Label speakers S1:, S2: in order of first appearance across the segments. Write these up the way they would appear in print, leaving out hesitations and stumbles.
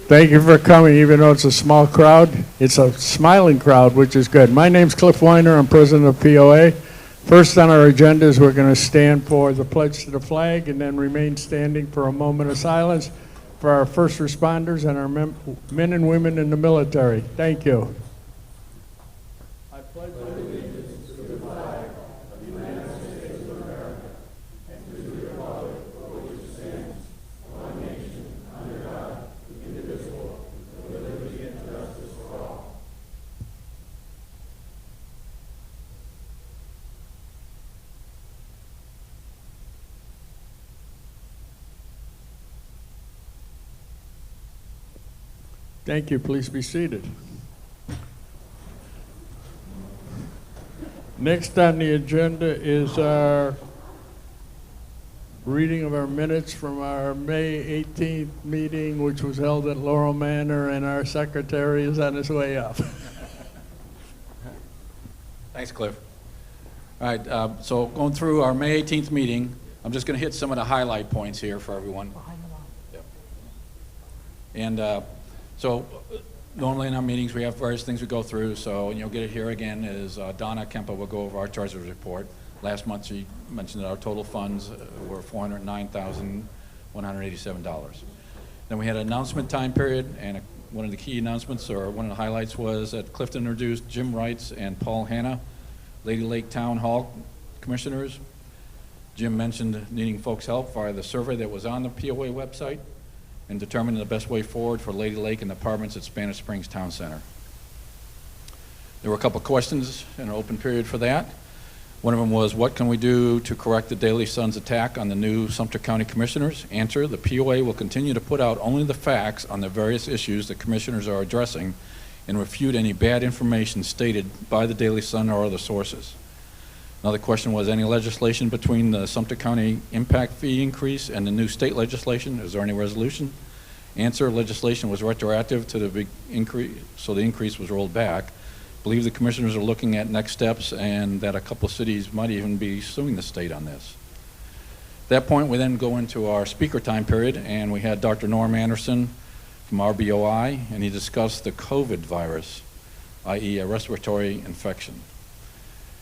S1: Thank you for coming, even though it's a small crowd. It's a smiling crowd, which is good. My name's Cliff Weiner. I'm president of POA. First on our agenda is we're going to stand for the pledge to the flag and then remain standing for a moment of silence for our first responders and our men and women in the military. Thank you. I pledge allegiance to the flag of the United States of America and to the republic for which it stands, one nation, under God, indivisible, with liberty and justice for all. Thank you. Please be seated. Next on the agenda is our reading of our minutes from our May 18th meeting, which was held at Laurel Manor, and our secretary is on his way up.
S2: Thanks, Cliff. All right, so going through our May 18th meeting, I'm just going to hit some of the highlight points here for everyone. Yep. And so normally in our meetings we have various things we go through, so you'll get it here again is Donna Kempa will go over our treasurer's report. Last month she mentioned that our total funds were $409,187. Then we had an announcement time period, and one of the key announcements, or one of the highlights, was that Clifton introduced Jim Wrights and Paul Hanna, Lady Lake Town Hall commissioners. Jim mentioned needing folks' help via the survey that was on the POA website and determining the best way forward for Lady Lake and the apartments at Spanish Springs Town Center. There were a couple questions in an open period for that. One of them was, what can we do to correct the Daily Sun's attack on the new Sumter County Commissioners? Answer, the POA will continue to put out only the facts on the various issues the commissioners are addressing and refute any bad information stated by the Daily Sun or other sources. Another question was, any legislation between the Sumter County impact fee increase and the new state legislation? Is there any resolution? Answer, legislation was retroactive to the big increase, so the increase was rolled back. Believe the commissioners are looking at next steps and that a couple of cities might even be suing the state on this. At that point, we then go into our speaker time period, and we had Dr. Norm Anderson from RBOI, and he discussed the COVID virus, i.e. a respiratory infection.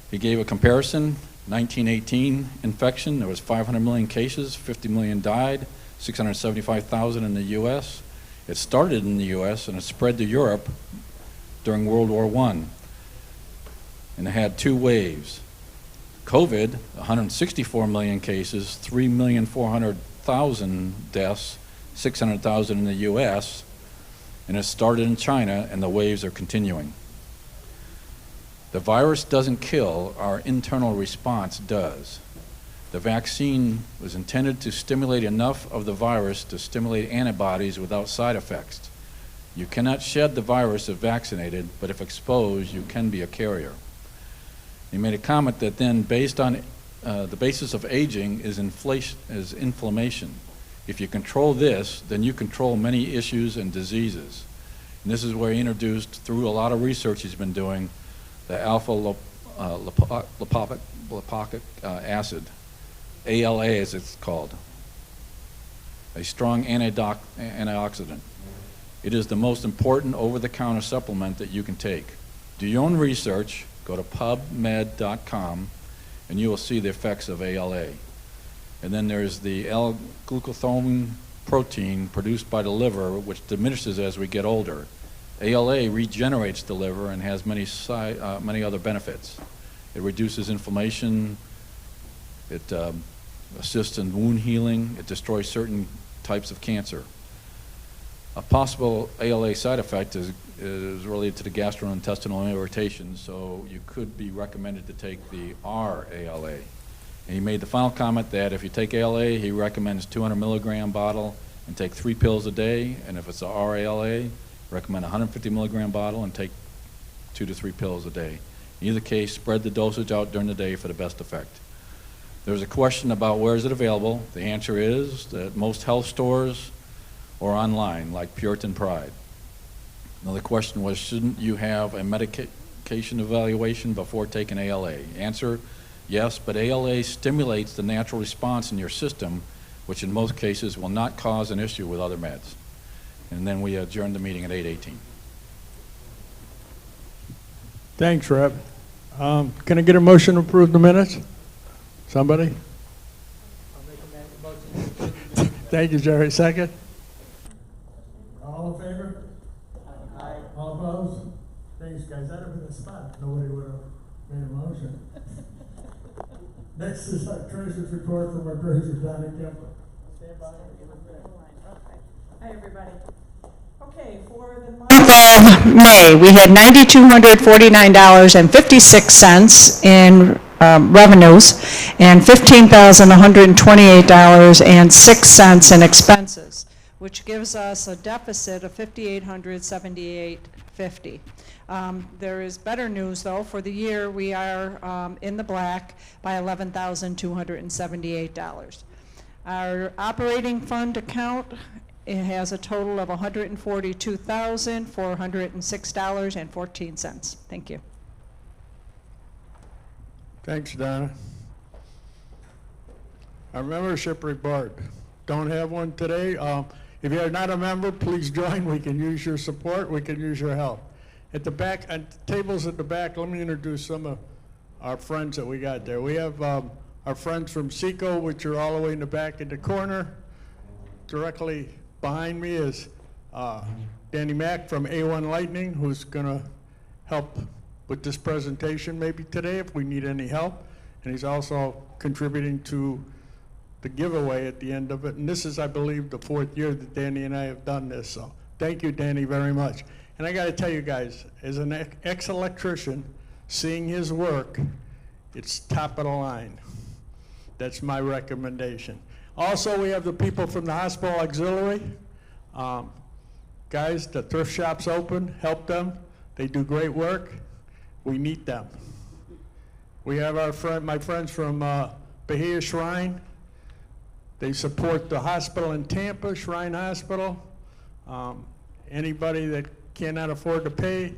S2: He gave a comparison, 1918 infection, there was 500 million cases, 50 million died, 675,000 in the US. It started in the US and it spread to Europe during World War I. And it had two waves. COVID, 164 million cases, 3,400,000 deaths, 600,000 in the US, and it started in China, and the waves are continuing. The virus doesn't kill, our internal response does. The vaccine was intended to stimulate enough of the virus to stimulate antibodies without side effects. You cannot shed the virus if vaccinated, but if exposed, you can be a carrier. He made a comment that then, based on the basis of aging is inflammation. If you control this, then you control many issues and diseases. And this is where he introduced, through a lot of research he's been doing, the alpha-lipoic acid, ALA as it's called, a strong antioxidant. It is the most important over-the-counter supplement that you can take. Do your own research, go to pubmed.com, and you will see the effects of ALA. And then there's the L-glucothione protein produced by the liver, which diminishes as we get older. ALA regenerates the liver and has many other benefits. It reduces inflammation, it assists in wound healing, it destroys certain types of cancer. A possible ALA side effect is related to the gastrointestinal irritation, so you could be recommended to take the R-ALA. And he made the final comment that if you take ALA, he recommends 200 milligram bottle and take 3 pills a day, and if it's a R-ALA, recommend a 150 milligram bottle and take 2 to 3 pills a day. In either case, spread the dosage out during the day for the best effect. There's a question about where is it available. The answer is that most health stores or online, like Puritan Pride. Another question was, shouldn't you have a medication evaluation before taking ALA? Answer, yes, but ALA stimulates the natural response in your system which in most cases will not cause an issue with other meds. And then we adjourn the meeting at 8:18.
S1: Thanks, Rep. Can I get a motion to approve the minutes? Somebody? Thank you, Jerry. Second? All in favor? Aye. All opposed? Thanks, guys. That'd have been a spot. Nobody would have made a motion. Next is our treasurer's report from our treasurer, Donna Kemper. Stand by.
S3: Hi, everybody. Okay, for the month of May, we had $9,249.56 in revenues and $15,128.06 in expenses, which gives us a deficit of $5,878.50. There is better news, though. For the year, we are in the black by $11,278. Our operating fund account, it has a total of $142,406.14. Thank you.
S1: Thanks, Donna. Our membership report. Don't have one today. If you're not a member, please join. We can use your support. We can use your help. At the back, at tables at the back, let me introduce some of our friends that we got there. We have our friends from SECO, which are all the way in the back in the corner. Directly behind me is Danny Mack from A1 Lightning, who's going to help with this presentation maybe today if we need any help. And he's also contributing to the giveaway at the end of it. And this is, I believe, the 4th year that Danny and I have done this. So thank you, Danny, very much. And I got to tell you guys, as an ex-electrician, seeing his work, it's top of the line. That's my recommendation. Also, we have the people from the hospital auxiliary. Guys, the thrift shop's open. Help them. They do great work. We need them. We have my friends from Bahia Shrine. They support the hospital in Tampa, Shrine Hospital. Anybody that cannot afford to pay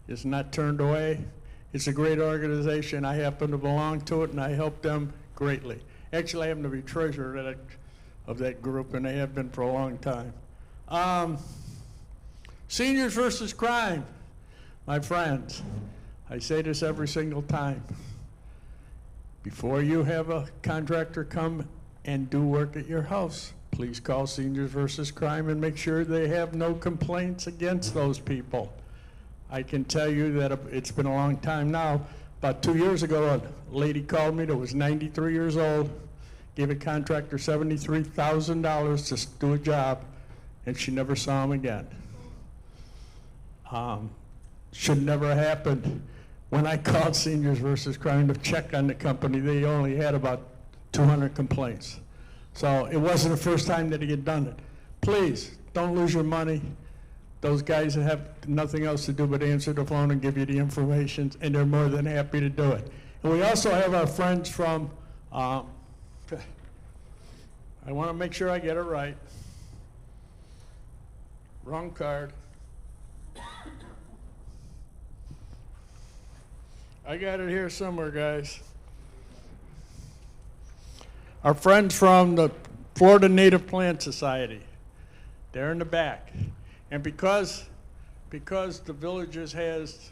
S1: is not turned away. It's a great organization. I happen to belong to it, and I help them greatly. Actually, I happen to be treasurer of that group, and I have been for a long time. Seniors versus crime. My friends, I say this every single time. Before you have a contractor come and do work at your house, please call Seniors versus Crime and make sure they have no complaints against those people. I can tell you that it's been a long time now. About 2 years ago, a lady called me that was 93 years old, gave a contractor $73,000 to do a job, and she never saw him again. Should never have happened. When I called Seniors versus Crime to check on the company, they only had about 200 complaints. So it wasn't the first time that he had done it. Please, don't lose your money. Those guys have nothing else to do but answer the phone and give you the information, and they're more than happy to do it. And we also have our friends from, I want to make sure I get it right. Wrong card. I got it here somewhere, guys. Our friends from the Florida Native Plant Society. They're in the back. And because the Villages has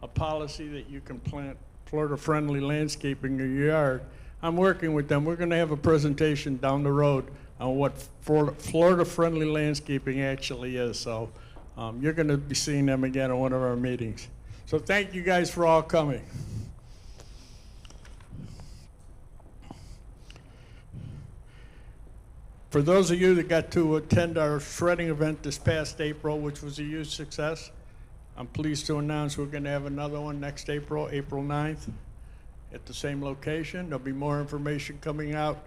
S1: a policy that you can plant Florida-friendly landscaping in your yard, I'm working with them. We're going to have a presentation down the road on what Florida-friendly landscaping actually is. So you're going to be seeing them again at one of our meetings. So thank you guys for all coming. For those of you that got to attend our shredding event this past April, which was a huge success, I'm pleased to announce we're going to have another one next April, April 9th, at the same location. There'll be more information coming out.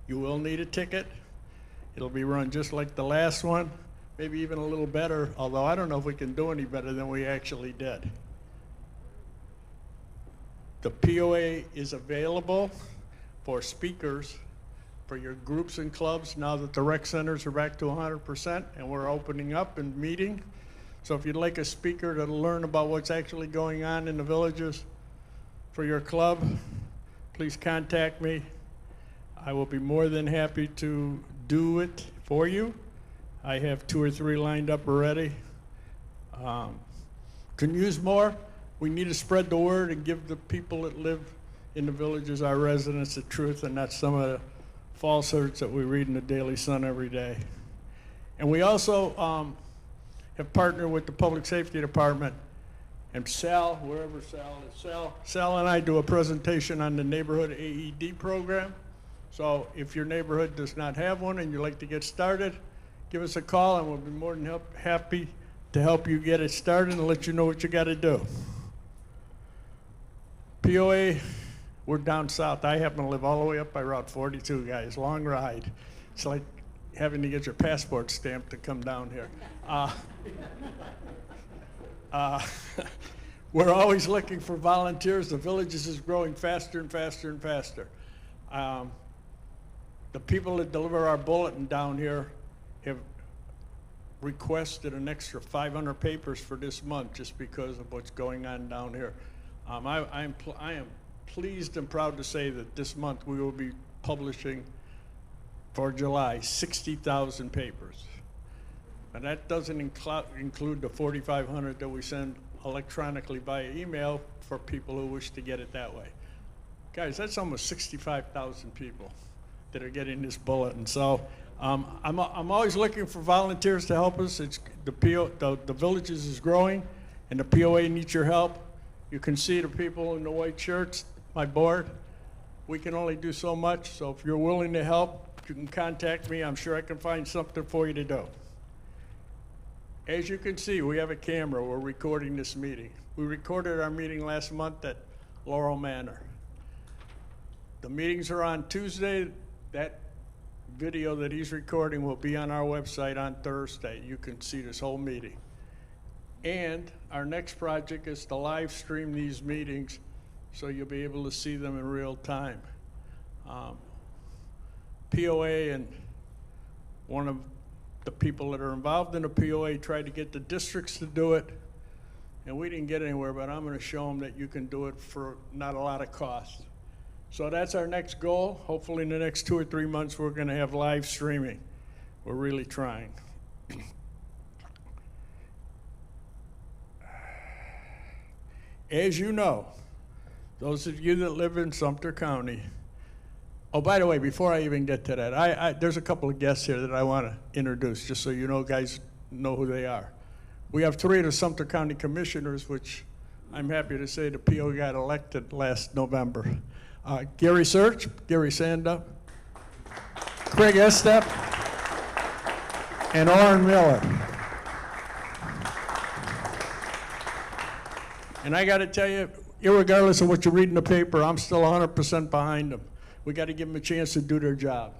S1: You will need a ticket. It'll be run just like the last one, maybe even a little better, although I don't know if we can do any better than we actually did. The POA is available for speakers for your groups and clubs now that the rec centers are back to 100% and we're opening up and meeting. So if you'd like a speaker to learn about what's actually going on in the Villages for your club, please contact me. I will be more than happy to do it for you. I have 2 or 3 lined up already. Can use more. We need to spread the word and give the people that live in the villages, our residents, the truth and not some of the falsehoods that we read in the Daily Sun every day. And we also have partnered with the Public Safety Department, and Sal, wherever Sal is, Sal and I do a presentation on the neighborhood AED program. So if your neighborhood does not have one and you'd like to get started, give us a call and we'll be more than happy to help you get it started and let you know what you got to do. POA, we're down south. I happen to live all the way up by Route 42, guys. Long ride. It's like having to get your passport stamped to come down here. We're always looking for volunteers. The villages is growing faster and faster and faster. The people that deliver our bulletin down here have requested an extra 500 papers for this month just because of what's going on down here. I am pleased and proud to say that this month we will be publishing for July 60,000 papers. And that doesn't include the 4,500 that we send electronically via email for people who wish to get it that way. Guys, that's almost 65,000 people that are getting this bulletin. So I'm always looking for volunteers to help us. It's the villages is growing, and the POA needs your help. You can see the people in the white shirts, my board. We can only do so much, so if you're willing to help, you can contact me. I'm sure I can find something for you to do. As you can see, we have a camera. We're recording this meeting. We recorded our meeting last month at Laurel Manor. The meetings are on Tuesday. That video that he's recording will be on our website on Thursday. You can see this whole meeting. And our next project is to live stream these meetings so you'll be able to see them in real time. POA and one of the people that are involved in the POA tried to get the districts to do it, and we didn't get anywhere, but I'm going to show them that you can do it for not a lot of cost. So that's our next goal. Hopefully in the next 2 or 3 months we're going to have live streaming. We're really trying. As you know, those of you that live in Sumter County, oh, by the way, before I even get to that, there's a couple of guests here that I want to introduce, just so you know, guys know who they are. We have 3 of the Sumter County commissioners, which I'm happy to say the PO got elected last November. Gary Search, Gary Sandup, Craig Estep, and Orrin Miller. And I got to tell you, irregardless of what you read in the paper, I'm still 100% behind them. We got to give them a chance to do their job.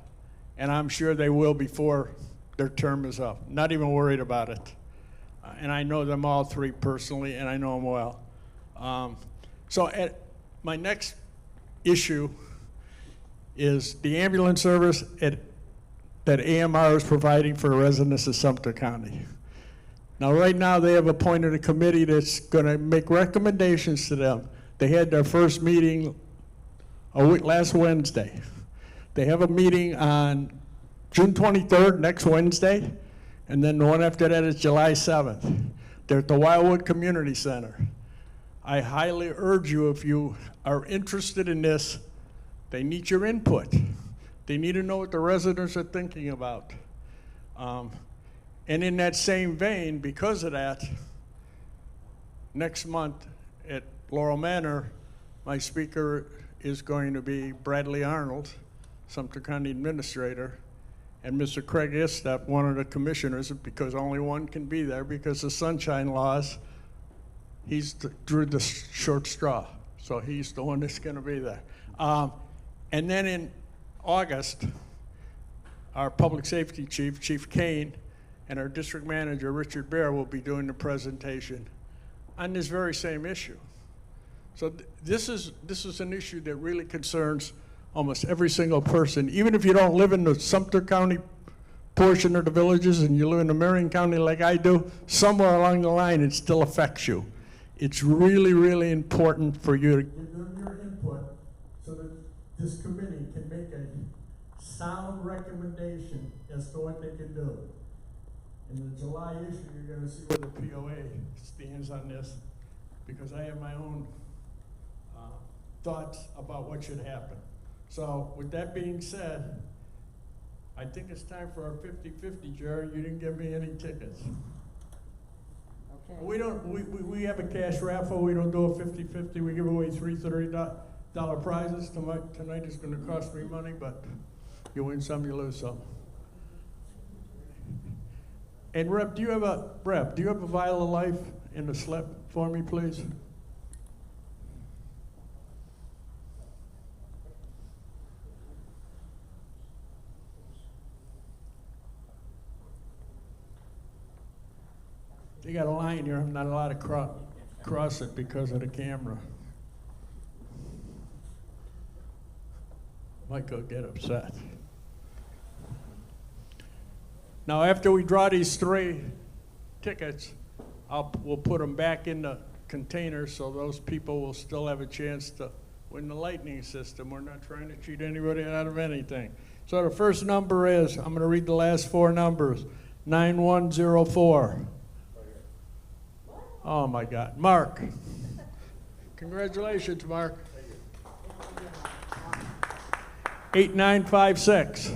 S1: And I'm sure they will before their term is up. Not even worried about it. And I know them all 3 personally, and I know them well. So at my next issue is the ambulance service that AMR is providing for the residents of Sumter County. Now, right now, they have appointed a committee that's going to make recommendations to them. They had their first meeting last Wednesday. They have a meeting on June 23rd, next Wednesday, and then the one after that is July 7th. They're at the Wildwood Community Center. I highly urge you, if you are interested in this, they need your input. They need to know what the residents are thinking about. And in that same vein, because of that, next month at Laurel Manor, my speaker is going to be Bradley Arnold, Sumter County Administrator, and Mr. Craig Estep, one of the commissioners, because only one can be there because of sunshine laws. He's drew the short straw, so he's the one that's going to be there. And then in August, our public safety chief, Chief Kane, and our district manager, Richard Bear, will be doing the presentation on this very same issue. So this is an issue that really concerns almost every single person. Even if you don't live in the Sumter County portion of the villages and you live in the Marion County like I do, somewhere along the line it still affects you. It's really, really important for you to give them your input so that this committee can make sound recommendation as to what they can do. In the July issue, you're gonna see where the POA stands on this, because I have my own thoughts about what should happen. So with that being said, I think it's time for our 50-50, Jerry. You didn't give me any tickets.
S4: Okay.
S1: We have a cash raffle. We don't do a 50-50. We give away three $30 prizes. Tonight is gonna cost me money, but you win some, you lose some. And Rep, do you have a vial of life in the slip for me, please? They got a line here. I'm not allowed to cross it because of the camera. Might go get upset. Now, after we draw these 3 tickets, we'll put them back in the container so those people will still have a chance to win the lightning system. We're not trying to cheat anybody out of anything. So the first number is, I'm going to read the last 4 numbers, 9104. Oh my God, Mark. Congratulations, Mark. 8956.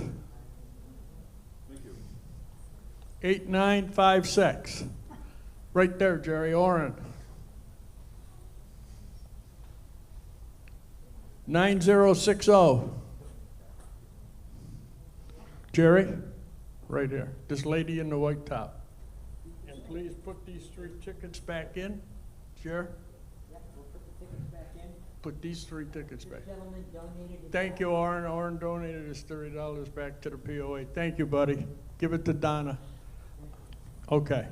S1: 8956. Right there, Jerry Oren. 9060. Jerry, right here. This lady in the white top. And please put these 3 tickets back in. Jerry?
S4: Yep, we'll put the tickets back in.
S1: Put these 3 tickets back.
S4: The gentleman donated it.
S1: Thank you, Oren. Oren donated his $30 back to the POA. Thank you, buddy. Give it to Donna. Okay.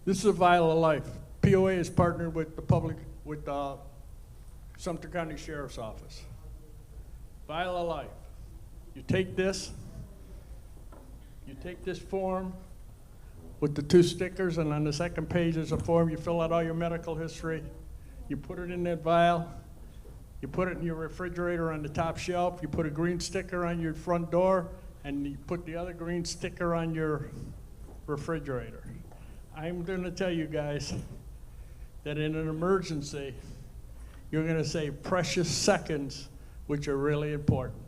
S1: This is a vial of life. POA is partnered with the Sumter County Sheriff's Office. Vial of life. You take this form with the 2 stickers, and on the second page is a form. You fill out all your medical history. You put it in that vial. You put it in your refrigerator on the top shelf. You put a green sticker on your front door, and you put the other green sticker on your refrigerator. I'm going to tell you guys that in an emergency, you're going to save precious seconds, which are really important.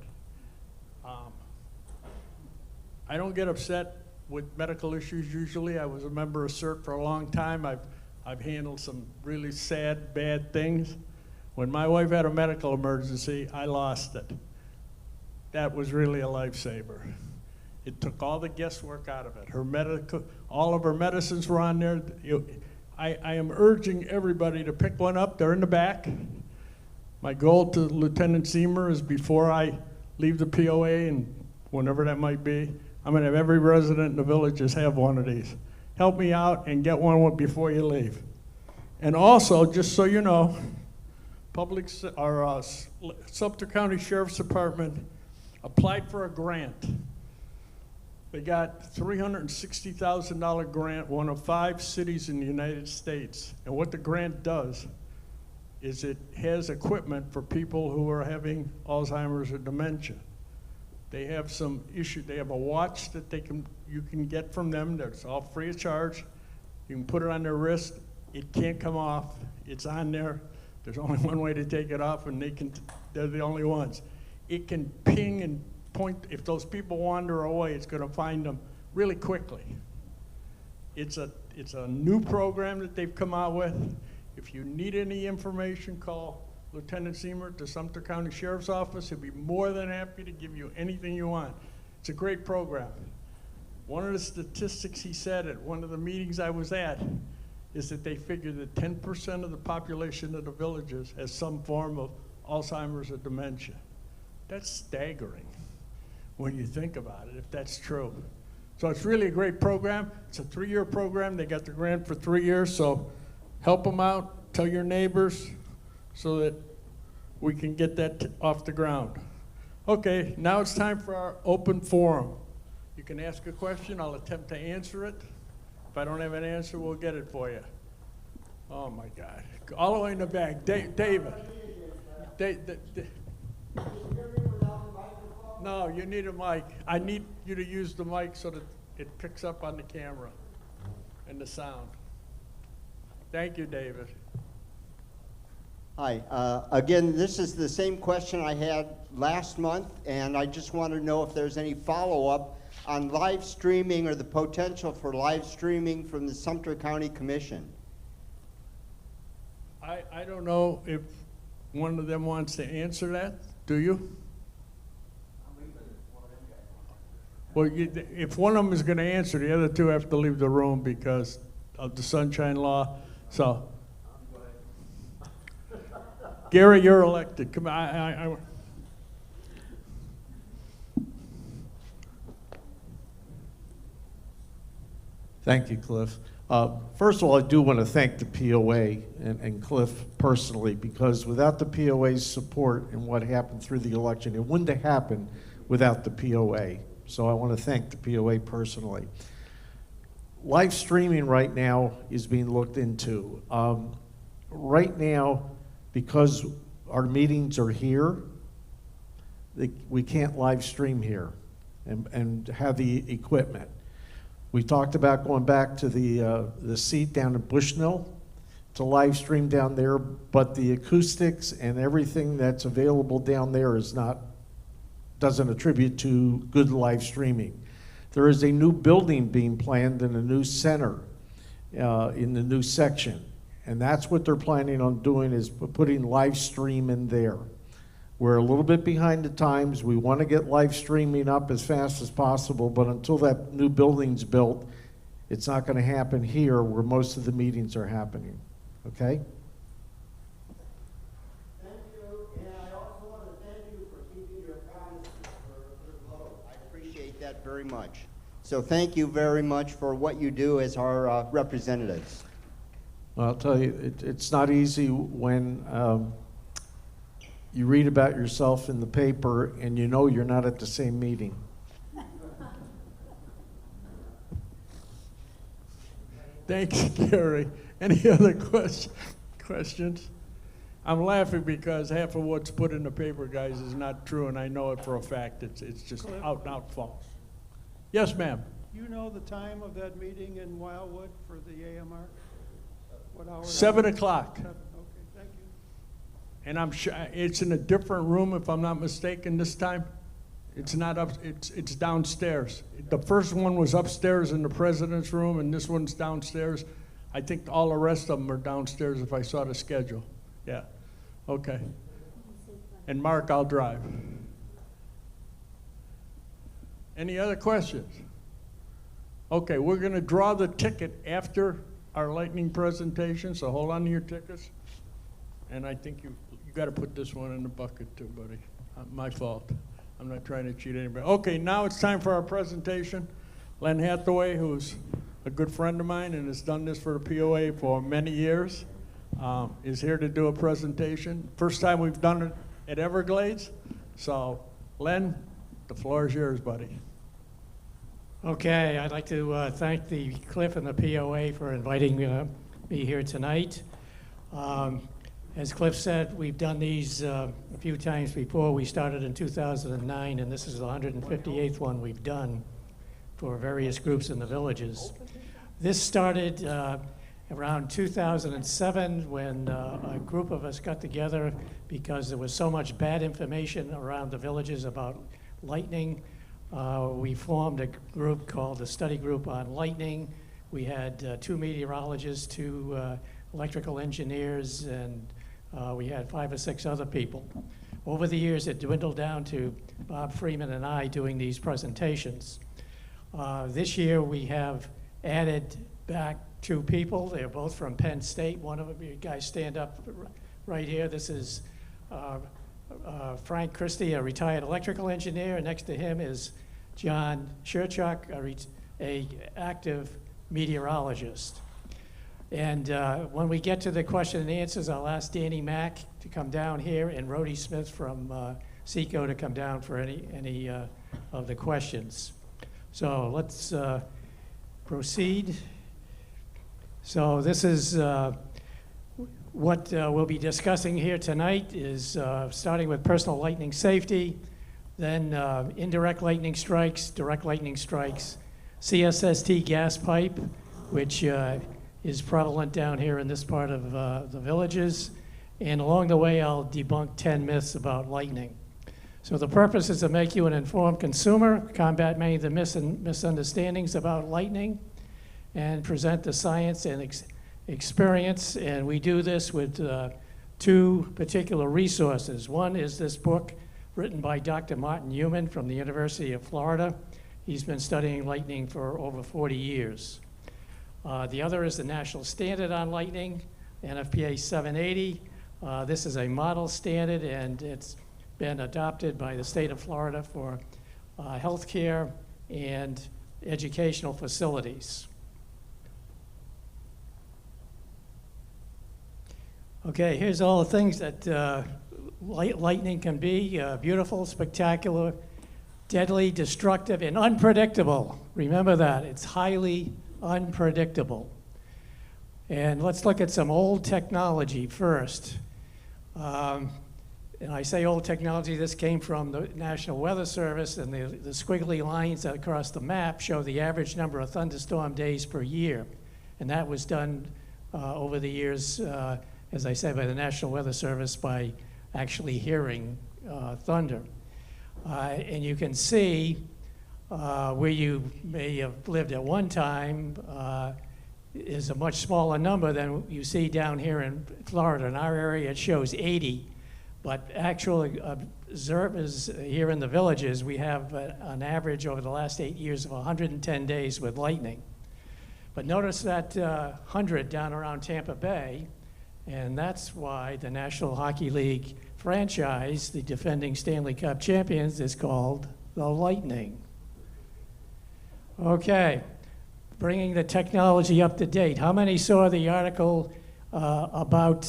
S1: I don't get upset with medical issues usually. I was a member of CERT for a long time. I've handled some really sad, bad things. When my wife had a medical emergency, I lost it. That was really a lifesaver. It took all the guesswork out of it. All of her medicines were on there. I am urging everybody to pick one up. They're in the back. My goal to Lieutenant Seymour is before I leave the POA, and whenever that might be, I'm going to have every resident in the villages have one of these. Help me out and get one before you leave. And also, just so you know, Sumter County Sheriff's Department applied for a grant. They got $360,000 grant, one of 5 cities in the United States. And what the grant does is it has equipment for people who are having Alzheimer's or dementia. They have some issue. They have a watch that you can get from them that's all free of charge. You can put it on their wrist. It can't come off. It's on there. There's only one way to take it off, and they're the only ones. It can ping and point. If those people wander away, it's going to find them really quickly. It's a new program that they've come out with. If you need any information, call Lieutenant Seymour at the Sumter County Sheriff's Office. He'll be more than happy to give you anything you want. It's a great program. One of the statistics he said at one of the meetings I was at is that they figure that 10% of the population of the villages has some form of Alzheimer's or dementia. That's staggering when you think about it, if that's true. So it's really a great program. It's a 3-year program. They got the grant for 3 years, so help them out, tell your neighbors, so that we can get that off the ground. Okay, now it's time for our open forum. You can ask a question. I'll attempt to answer it. If I don't have an answer, we'll get it for you. Oh my God. All the way in the back. David. No, you need a mic. I need you to use the mic so that it picks up on the camera and the sound. Thank you, David.
S5: Hi. Again, this is the same question I had last month, and I just want to know if there's any follow-up on live streaming or the potential for live streaming from the Sumter County Commission.
S1: I don't know if one of them wants to answer that. Do you? Well, if one of them is going to answer, the other two have to leave the room because of the sunshine law. So, Gary, you're elected. Come on.
S6: Thank you, Cliff. First of all, I do want to thank the POA and Cliff personally, because without the POA's support and what happened through the election, it wouldn't have happened without the POA. So I want to thank the POA personally. Live streaming right now is being looked into. Right now, because our meetings are here, we can't live stream here and have the equipment. We talked about going back to the seat down in Bushnell to live stream down there, but the acoustics and everything that's available down there doesn't attribute to good live streaming. There is a new building being planned in a new center in the new section, and that's what they're planning on doing, is putting live stream in there. We're a little bit behind the times. We want to get live streaming up as fast as possible, but until that new building's built, it's not going to happen here where most of the meetings are happening. Okay?
S5: Thank you, and I also want to thank you for keeping your promises for the vote. I appreciate that very much. So thank you very much for what you do as our representatives.
S6: Well, I'll tell you, it's not easy when you read about yourself in the paper and you know you're not at the same meeting.
S1: Thanks, Gary. Any other questions? I'm laughing because half of what's put in the paper, guys, is not true, and I know it for a fact. It's just out and out false. Yes, ma'am.
S7: You know the time of that meeting in Wildwood for the AMR? What hour?
S1: 7 o'clock.
S7: 7, okay, thank you.
S1: And I'm sure it's in a different room, if I'm not mistaken, this time. It's not up, it's downstairs. The first one was upstairs in the president's room, and this one's downstairs. I think all the rest of them are downstairs if I saw the schedule. Yeah, okay. And Mark, I'll drive. Any other questions? Okay, we're gonna draw the ticket after our lightning presentation, so hold on to your tickets. And I think you gotta put this one in the bucket too, buddy. My fault. I'm not trying to cheat anybody. Okay, now it's time for our presentation. Len Hathaway, who's a good friend of mine and has done this for the POA for many years, is here to do a presentation. First time we've done it at Everglades. So, Len, the floor is yours, buddy.
S8: Okay, I'd like to thank the Cliff and the POA for inviting me here tonight. As Cliff said, we've done these a few times before. We started in 2009, and this is the 158th one we've done for various groups in the villages. This started around 2007 when a group of us got together because there was so much bad information around the villages about lightning. We formed a group called the Study Group on Lightning. We had 2 meteorologists, 2 electrical engineers, and we had 5 or 6 other people. Over the years, it dwindled down to Bob Freeman and I doing these presentations. This year, we have added back 2 people. They're both from Penn State. One of them, you guys stand up right here. This is Frank Christie, a retired electrical engineer. Next to him is John Sherchuk, a active meteorologist. And when we get to the question and answers, I'll ask Danny Mack to come down here and Rhodey Smith from SECO to come down for any of the questions. So let's proceed. So this is What we'll be discussing here tonight is starting with personal lightning safety, then indirect lightning strikes, direct lightning strikes, CSST gas pipe, which is prevalent down here in this part of the villages. And along the way, I'll debunk 10 myths about lightning. So the purpose is to make you an informed consumer, combat many of the myths and misunderstandings about lightning, and present the science and experience. And we do this with two particular resources. One is this book written by Dr. Martin Newman from the University of Florida. He's been studying lightning for over 40 years. The other is the National Standard on Lightning, NFPA 780. This is a model standard, and it's been adopted by the state of Florida for healthcare and educational facilities. Okay, here's all the things that lightning can be: beautiful, spectacular, deadly, destructive, and unpredictable. Remember that, it's highly unpredictable. And let's look at some old technology first. And I say old technology, this came from the National Weather Service, and the squiggly lines across the map show the average number of thunderstorm days per year. And that was done over the years, as I said, by the National Weather Service by actually hearing thunder. And you can see where you may have lived at one time is a much smaller number than you see down here in Florida. In our area, it shows 80. But actual observers here in the villages, we have an average over the last 8 years of 110 days with lightning. But notice that 100 down around Tampa Bay, and that's why the National Hockey League franchise, the defending Stanley Cup champions, is called the Lightning. Okay, bringing the technology up to date. How many saw the article about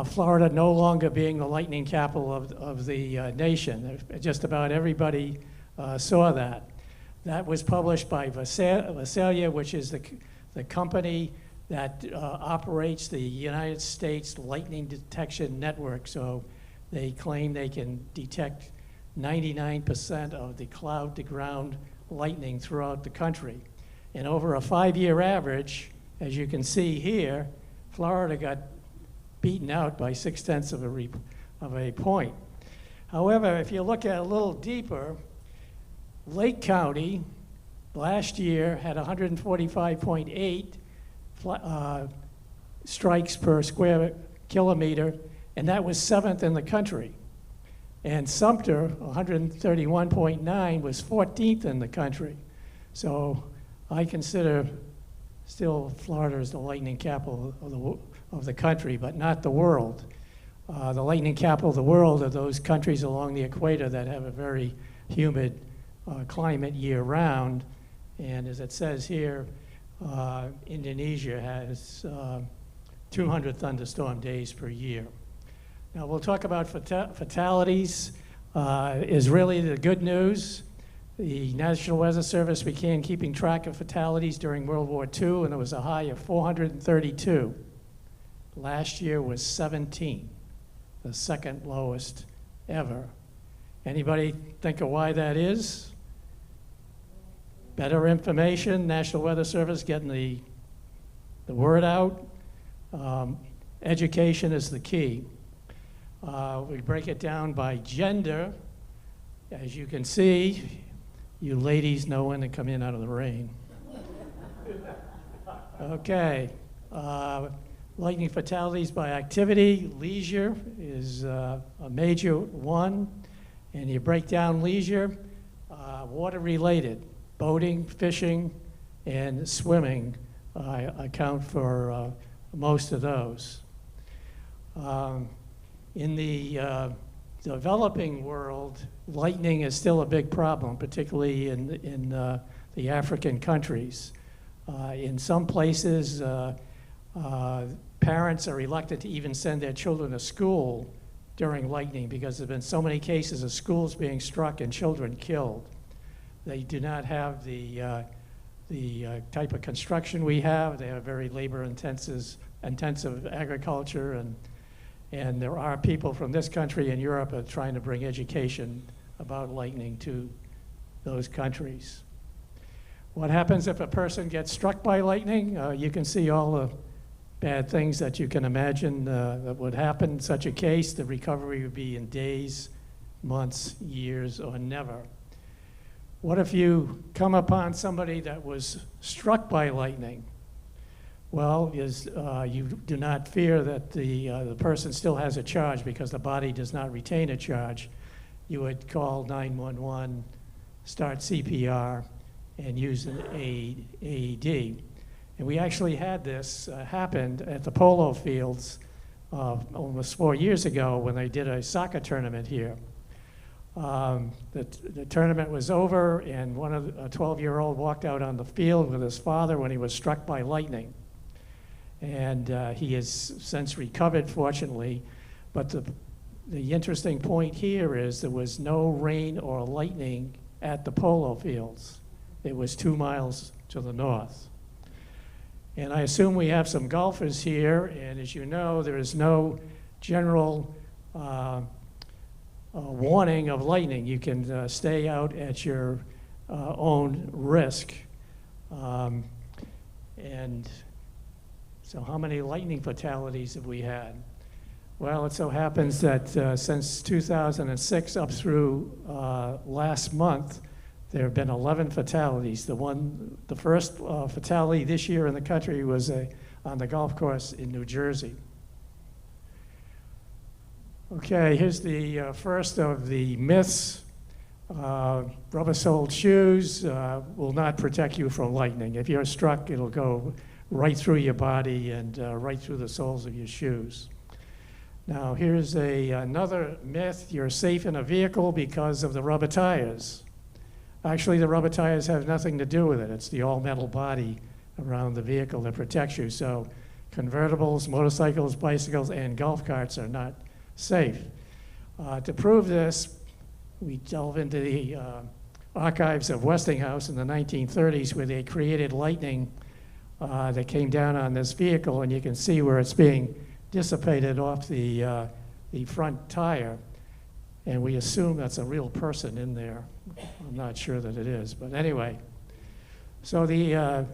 S8: Florida no longer being the lightning capital of the nation? Just about everybody saw that. That was published by Visalia, which is the company that operates the United States Lightning Detection Network. So they claim they can detect 99% of the cloud-to-ground lightning throughout the country. And over a 5-year average, as you can see here, Florida got beaten out by 0.6 of a point. However, if you look at it a little deeper, Lake County last year had 145.8 strikes per square kilometer, and that was 7th in the country. And Sumter, 131.9, was 14th in the country. So I consider still Florida is the lightning capital of the country, but not the world. The lightning capital of the world are those countries along the equator that have a very humid climate year-round. And as it says here, Indonesia has 200 thunderstorm days per year. Now we'll talk about fatalities. Is really the good news. The National Weather Service began keeping track of fatalities during World War II, and there was a high of 432. Last year was 17, the second lowest ever. Anybody think of why that is? Better information, National Weather Service getting the word out. Education is the key. We break it down by gender. As you can see, you ladies know when to come in out of the rain. Okay. Lightning fatalities by activity. Leisure is a major one. And you break down leisure, water-related. Boating, fishing, and swimming account for most of those. In the developing world, lightning is still a big problem, particularly in the African countries. In some places, parents are reluctant to even send their children to school during lightning because there have been so many cases of schools being struck and children killed. They do not have the type of construction we have. They have very intensive agriculture, and there are people from this country and Europe are trying to bring education about lightning to those countries. What happens if a person gets struck by lightning? You can see all the bad things that you can imagine that would happen in such a case. The recovery would be in days, months, years, or never. What if you come upon somebody that was struck by lightning? Well, you do not fear that the person still has a charge because the body does not retain a charge. You would call 911, start CPR, and use an AED. And we actually had this happen at the polo fields almost 4 years ago when they did a soccer tournament here. The tournament was over, and a 12-year-old walked out on the field with his father when he was struck by lightning. And he has since recovered, fortunately. But the interesting point here is there was no rain or lightning at the polo fields. It was 2 miles to the north. And I assume we have some golfers here, and as you know, there is no general warning of lightning. You can stay out at your own risk. And so how many lightning fatalities have we had? Well, it so happens that since 2006 up through last month, there have been 11 fatalities. The first fatality this year in the country was on the golf course in New Jersey. Okay, here's the first of the myths. Rubber-soled shoes will not protect you from lightning. If you're struck, it'll go right through your body and right through the soles of your shoes. Now, here's another myth. You're safe in a vehicle because of the rubber tires. Actually, the rubber tires have nothing to do with it. It's the all-metal body around the vehicle that protects you. So convertibles, motorcycles, bicycles, and golf carts are not safe. To prove this, we delve into the archives of Westinghouse in the 1930s where they created lightning that came down on this vehicle, and you can see where it's being dissipated off the front tire. And we assume that's a real person in there. I'm not sure that it is, but anyway. So the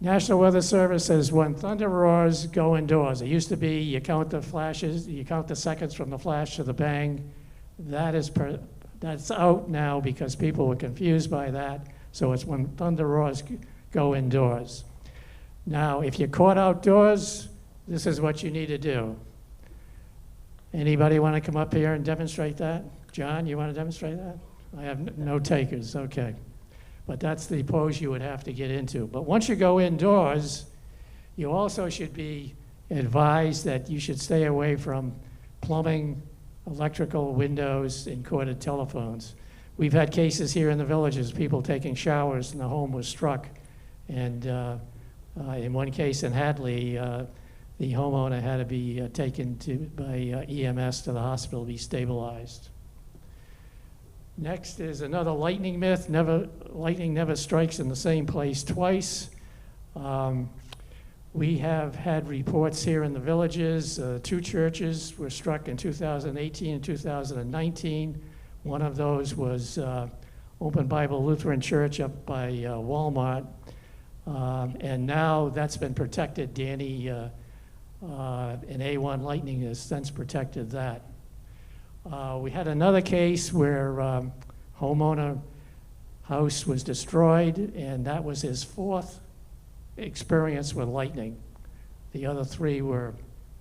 S8: National Weather Service says when thunder roars, go indoors. It used to be you count the flashes, you count the seconds from the flash to the bang. That's out now because people were confused by that. So it's when thunder roars, go indoors. Now, if you're caught outdoors, this is what you need to do. Anybody want to come up here and demonstrate that? John, you want to demonstrate that? I have no takers, okay. But that's the pose you would have to get into. But once you go indoors, you also should be advised that you should stay away from plumbing, electrical, windows, and corded telephones. We've had cases here in the villages, people taking showers and the home was struck. And in one case in Hadley, the homeowner had to be taken by EMS to the hospital to be stabilized. Next is another lightning myth. Lightning never strikes in the same place twice. We have had reports here in the villages. 2 churches were struck in 2018 and 2019. One of those was Open Bible Lutheran Church up by Walmart. And now that's been protected. Danny and A1 Lightning has since protected that. We had another case where homeowner house was destroyed, and that was his 4th experience with lightning. The other 3 were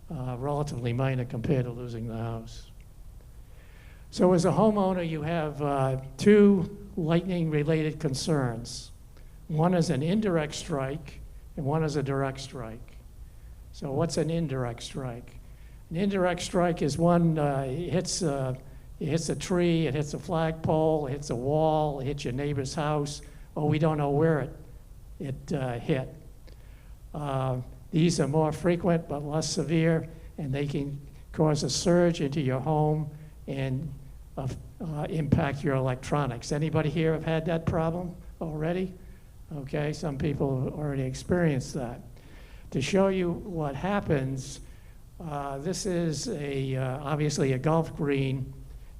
S8: relatively minor compared to losing the house. So as a homeowner, you have 2 lightning-related concerns. One is an indirect strike, and one is a direct strike. So what's an indirect strike? An indirect strike is one, it hits a tree, it hits a flagpole, it hits a wall, it hits your neighbor's house, or we don't know where it hit. These are more frequent but less severe, and they can cause a surge into your home and impact your electronics. Anybody here have had that problem already? Okay, some people have already experienced that. To show you what happens, this is obviously a golf green.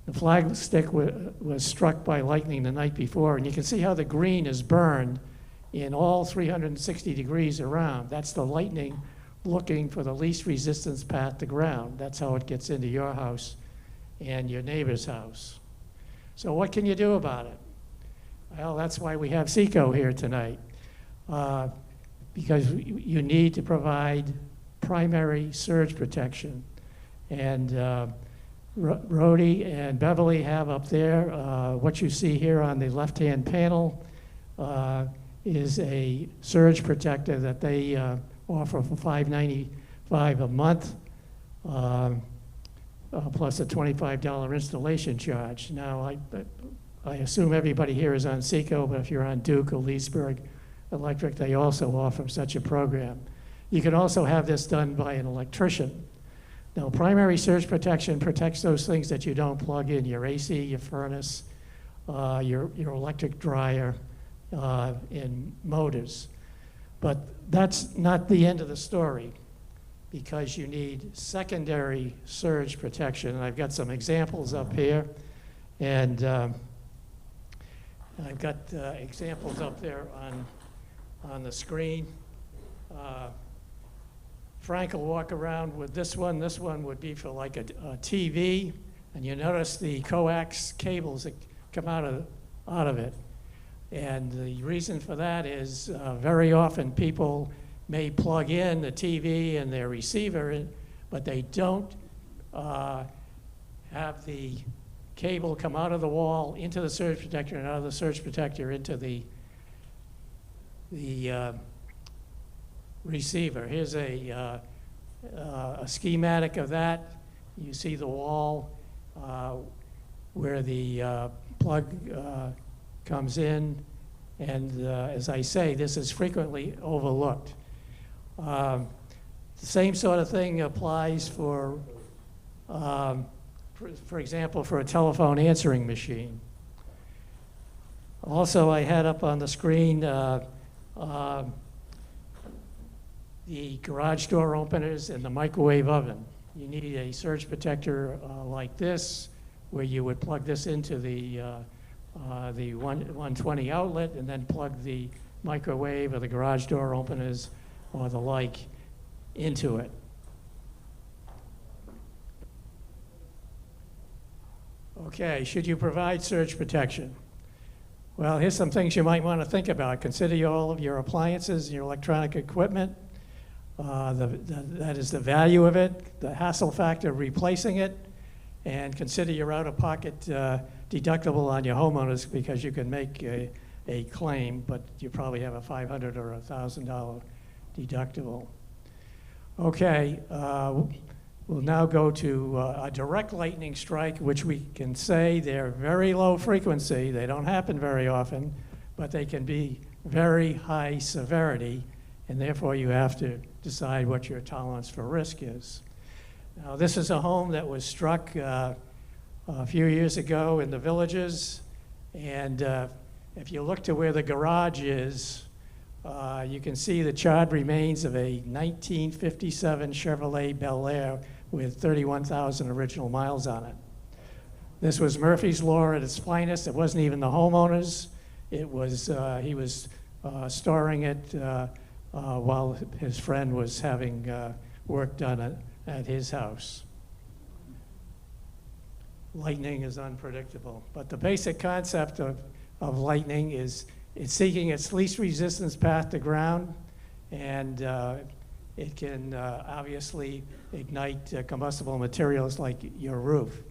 S8: The flagstick was struck by lightning the night before, and you can see how the green is burned in all 360 degrees around. That's the lightning looking for the least resistance path to ground. That's how it gets into your house and your neighbor's house. So what can you do about it? Well, that's why we have SECO here tonight, because you need to provide primary surge protection. And Rhodey and Beverly have up there, what you see here on the left-hand panel is a surge protector that they offer for $5.95 a month, plus a $25 installation charge. Now, I assume everybody here is on SECO, but if you're on Duke or Leesburg Electric, they also offer such a program. You can also have this done by an electrician. Now, primary surge protection protects those things that you don't plug in, your AC, your furnace, your electric dryer, and motors. But that's not the end of the story, because you need secondary surge protection. And I've got some examples up here, and I've got examples up there on the screen. Frank will walk around with this one. This one would be for like a TV, and you notice the coax cables that come out of it. And the reason for that is very often people may plug in the TV and their receiver, but they don't have the cable come out of the wall into the surge protector and out of the surge protector into the receiver. Here's a schematic of that. You see the wall where the plug comes in, and as I say, this is frequently overlooked. The same sort of thing applies for example, for a telephone answering machine. Also, I had up on the screen the garage door openers and the microwave oven. You need a surge protector like this, where you would plug this into the 120 outlet and then plug the microwave or the garage door openers or the like into it. Okay, should you provide surge protection? Well, here's some things you might want to think about. Consider all of your appliances, your electronic equipment. That is the value of it, the hassle factor of replacing it, and consider your out-of-pocket deductible on your homeowners, because you can make a claim, but you probably have a $500 or $1,000 deductible. Okay, we'll now go to a direct lightning strike, which we can say they're very low frequency. They don't happen very often, but they can be very high severity, and therefore you have to decide what your tolerance for risk is. Now, this is a home that was struck a few years ago in the Villages, and if you look to where the garage is, you can see the charred remains of a 1957 Chevrolet Bel Air with 31,000 original miles on it. This was Murphy's Law at its finest. It wasn't even the homeowners. It was, he was storing it while his friend was having work done at his house. Lightning is unpredictable, but the basic concept of lightning is it's seeking its least resistance path to ground, and it can obviously ignite combustible materials like your roof.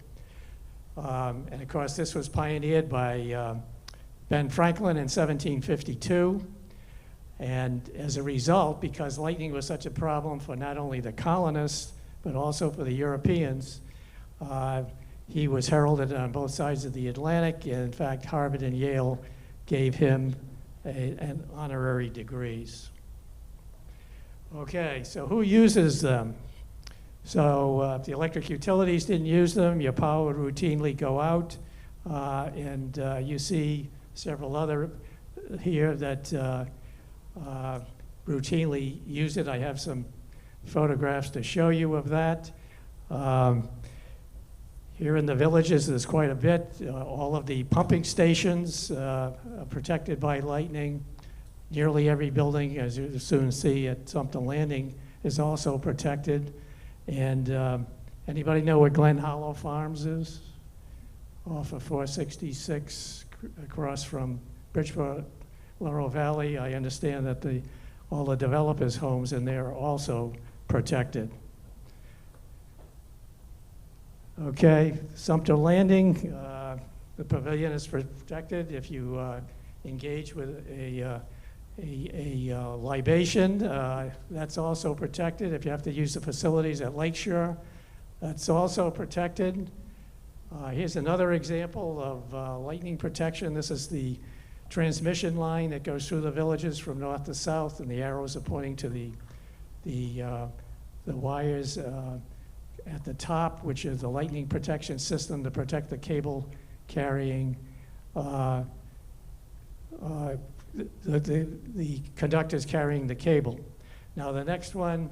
S8: And of course, this was pioneered by Ben Franklin in 1752. And as a result, because lightning was such a problem for not only the colonists, but also for the Europeans, he was heralded on both sides of the Atlantic. And in fact, Harvard and Yale gave him an honorary degrees. Okay, so who uses them? So if the electric utilities didn't use them, your power would routinely go out, and you see several other here that routinely use it. I have some photographs to show you of that. Here in the villages, there's quite a bit. All of the pumping stations are protected by lightning. Nearly every building, as you soon see at Sumter Landing, is also protected. And anybody know where Glen Hollow Farms is? Off of 466 across from Bridgeport, Laurel Valley. I understand that all the developers' homes in there are also protected. Okay, Sumter Landing, the pavilion is protected. If you engage with a libation, that's also protected. If you have to use the facilities at Lakeshore, that's also protected. Here's another example of lightning protection. This is the transmission line that goes through the villages from north to south, and the arrows are pointing to the wires at the top, which is the lightning protection system to protect the cable carrying the conductors carrying the cable. Now the next one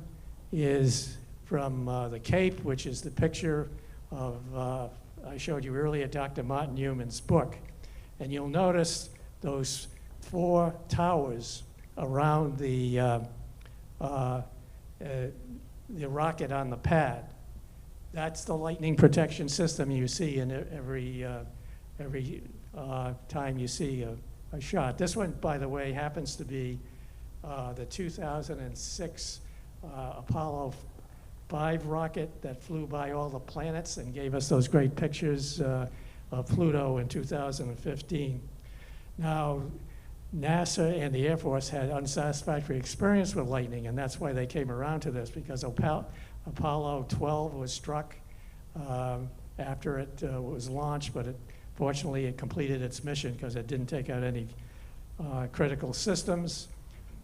S8: is from the Cape, which is the picture of I showed you earlier, Dr. Martin Newman's book. And you'll notice those 4 towers around the rocket on the pad. That's the lightning protection system you see in every time you see a shot. This one, by the way, happens to be the 2006 Apollo 5 rocket that flew by all the planets and gave us those great pictures of Pluto in 2015. Now, NASA and the Air Force had unsatisfactory experience with lightning, and that's why they came around to this, because Apollo 12 was struck after it was launched, but fortunately it completed its mission because it didn't take out any critical systems.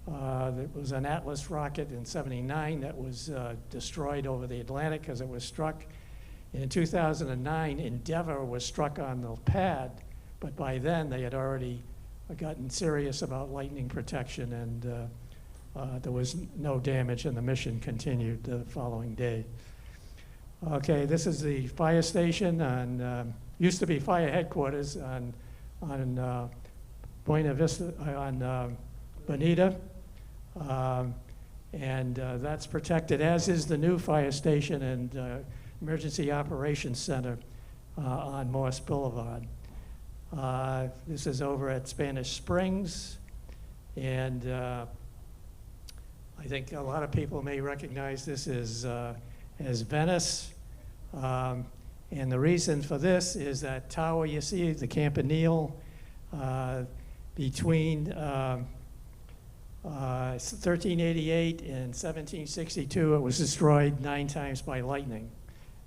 S8: There was an Atlas rocket in '79 that was destroyed over the Atlantic because it was struck. In 2009, Endeavour was struck on the pad, but by then they had already gotten serious about lightning protection, and there was no damage, and the mission continued the following day. Okay, this is the fire station on, used to be fire headquarters on Buena Vista, on Bonita. And that's protected, as is the new fire station and Emergency Operations Center on Morse Boulevard. This is over at Spanish Springs, and I think a lot of people may recognize this as Venice. And the reason for this is that tower you see, the Campanile, between 1388 and 1762, it was destroyed 9 times by lightning.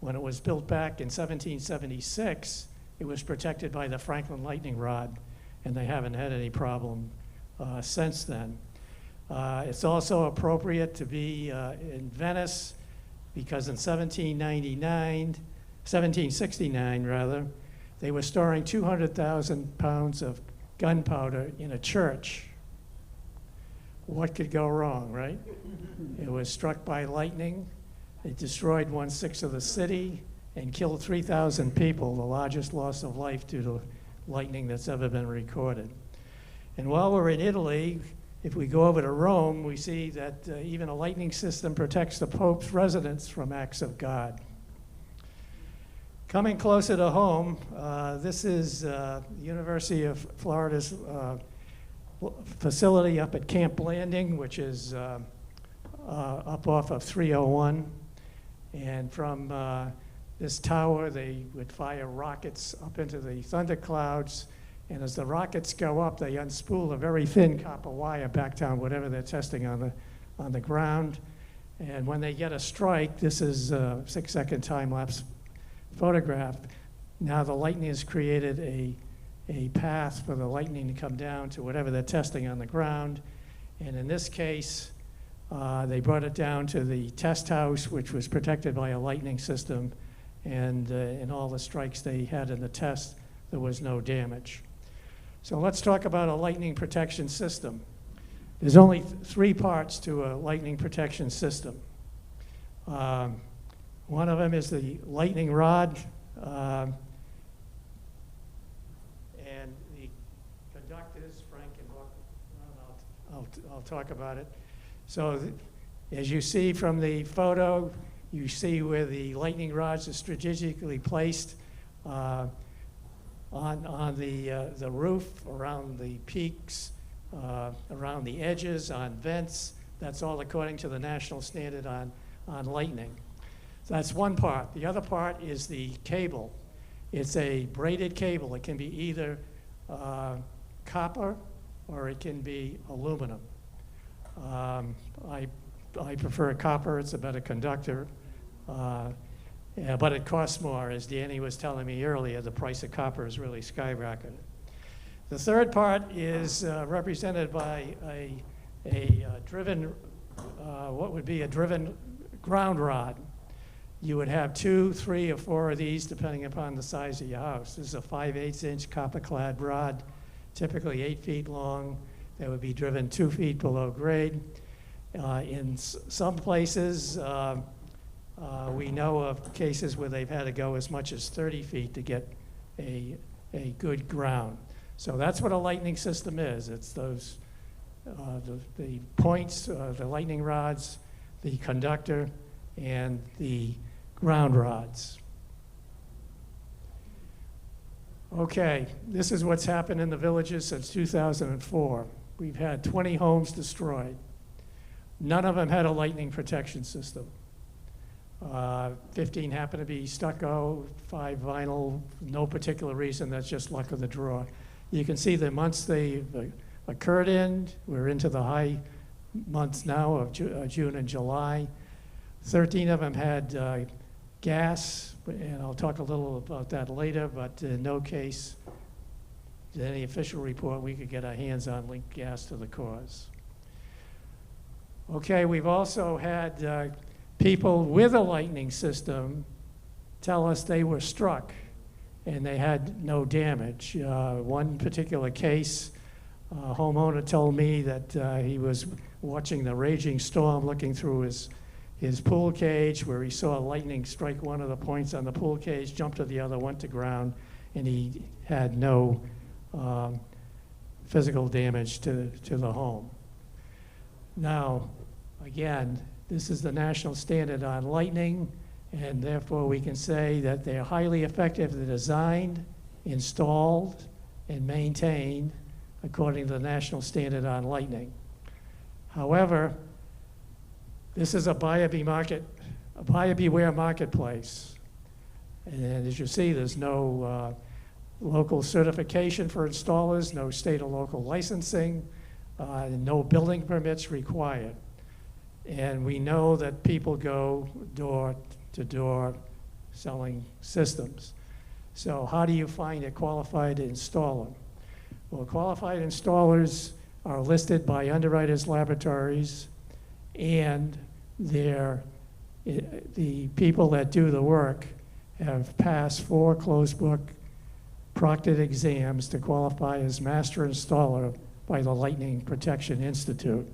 S8: When it was built back in 1776, it was protected by the Franklin lightning rod, and they haven't had any problem since then. It's also appropriate to be in Venice because in 1769 rather, they were storing 200,000 pounds of gunpowder in a church. What could go wrong, right? It was struck by lightning. It destroyed 1/6 of the city and killed 3,000 people, the largest loss of life due to lightning that's ever been recorded. And while we're in Italy, if we go over to Rome, we see that even a lightning system protects the Pope's residence from acts of God. Coming closer to home, this is University of Florida's facility up at Camp Blanding, which is up off of 301. And from this tower, they would fire rockets up into the thunderclouds. And as the rockets go up, they unspool a very thin copper wire back down whatever they're testing on the ground. And when they get a strike, this is a 6-second time-lapse photograph. Now the lightning has created a path for the lightning to come down to whatever they're testing on the ground. And in this case, they brought it down to the test house, which was protected by a lightning system. And in all the strikes they had in the test, there was no damage. So let's talk about a lightning protection system. There's only three parts to a lightning protection system. One of them is the lightning rod, and the conductors. Frank can walk around. I'll talk about it. So as you see from the photo, you see where the lightning rods are strategically placed on the roof, around the peaks, around the edges, on vents. That's all according to the national standard on lightning. So that's one part. The other part is the cable. It's a braided cable. It can be either copper or it can be aluminum. I prefer copper. It's a better conductor. Yeah, but it costs more. As Danny was telling me earlier, the price of copper is really skyrocketed. The third part is represented by a driven, what would be a driven ground rod. You would have 2, 3, or 4 of these depending upon the size of your house. This is a 5/8 inch copper-clad rod, typically 8 feet long, that would be driven 2 feet below grade. In some places, we know of cases where they've had to go as much as 30 feet to get a good ground. So that's what a lightning system is. It's those, the points, the lightning rods, the conductor, and the ground rods. Okay, this is what's happened in the villages since 2004. We've had 20 homes destroyed. None of them had a lightning protection system. 15 happened to be stucco, 5 vinyl, no particular reason, that's just luck of the draw. You can see the months they occurred in. We're into the high months now of June and July. 13 of them had gas, and I'll talk a little about that later, but in no case did any official report we could get our hands on linked gas to the cause. Okay, we've also had people with a lightning system tell us they were struck and they had no damage. One particular case, a homeowner told me that he was watching the raging storm, looking through his pool cage, where he saw lightning strike one of the points on the pool cage, jumped to the other, went to ground, and he had no physical damage to the home. Now, again, this is the national standard on lightning, and therefore we can say that they're highly effective. They're designed, installed, and maintained according to the national standard on lightning. However, this is a buyer beware marketplace. And as you see, there's no local certification for installers, no state or local licensing, no building permits required. And we know that people go door to door selling systems. So how do you find a qualified installer? Well, qualified installers are listed by Underwriters Laboratories, and the people that do the work have passed 4 closed book proctored exams to qualify as master installer by the Lightning Protection Institute.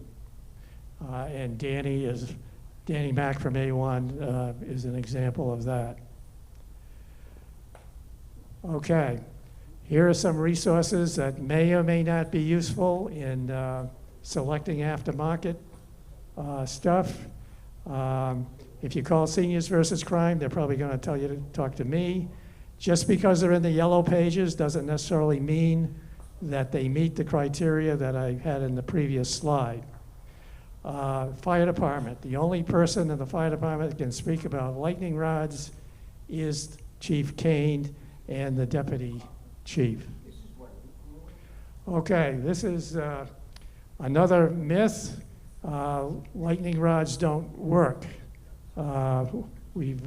S8: And Danny Mack from A1 is an example of that. Okay, here are some resources that may or may not be useful in selecting aftermarket stuff. If you call Seniors versus Crime, they're probably going to tell you to talk to me. Just because they're in the yellow pages doesn't necessarily mean that they meet the criteria that I had in the previous slide. Fire department. The only person in the fire department that can speak about lightning rods is Chief Kane and the deputy chief. Okay, this is another myth. Lightning rods don't work. We've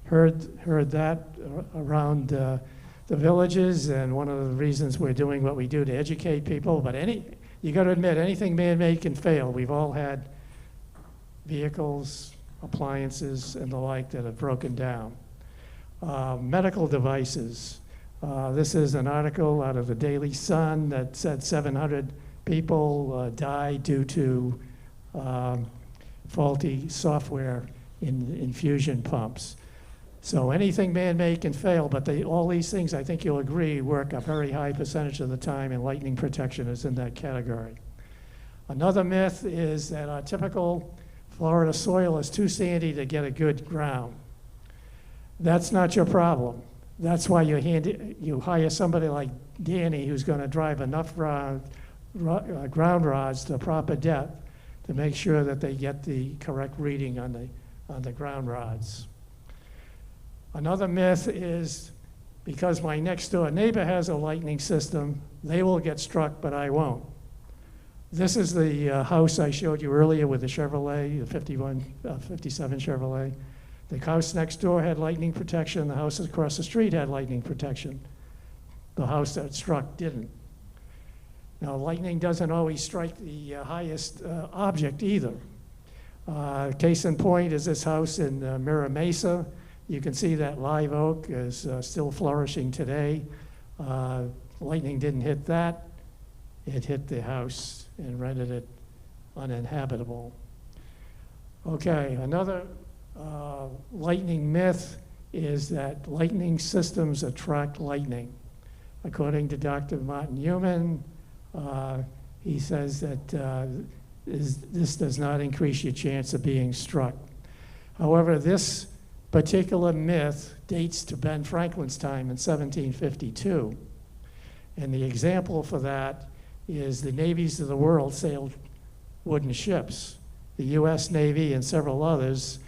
S8: heard that around the villages, and one of the reasons we're doing what we do to educate people. But you got to admit, anything man-made can fail. We've all had vehicles, appliances, and the like that have broken down. Medical devices. This is an article out of the Daily Sun that said 700 people died due to faulty software in infusion pumps. So anything man-made can fail, but all these things, I think you'll agree, work a very high percentage of the time, and lightning protection is in that category. Another myth is that our typical Florida soil is too sandy to get a good ground. That's not your problem. That's why you hire somebody like Danny, who's going to drive enough ground rods to proper depth to make sure that they get the correct reading on the ground rods. Another myth is because my next door neighbor has a lightning system, they will get struck, but I won't. This is the house I showed you earlier with the Chevrolet, the 57 Chevrolet. The house next door had lightning protection. The house across the street had lightning protection. The house that struck didn't. Now, lightning doesn't always strike the highest object either. Case in point is this house in Mira Mesa. You can see that live oak is still flourishing today. Lightning didn't hit that. It hit the house and rendered it uninhabitable. Okay, another lightning myth is that lightning systems attract lightning. According to Dr. Martin Newman, he says that this does not increase your chance of being struck. However, this particular myth dates to Ben Franklin's time in 1752. And the example for that is the navies of the world sailed wooden ships. The U.S. Navy and several others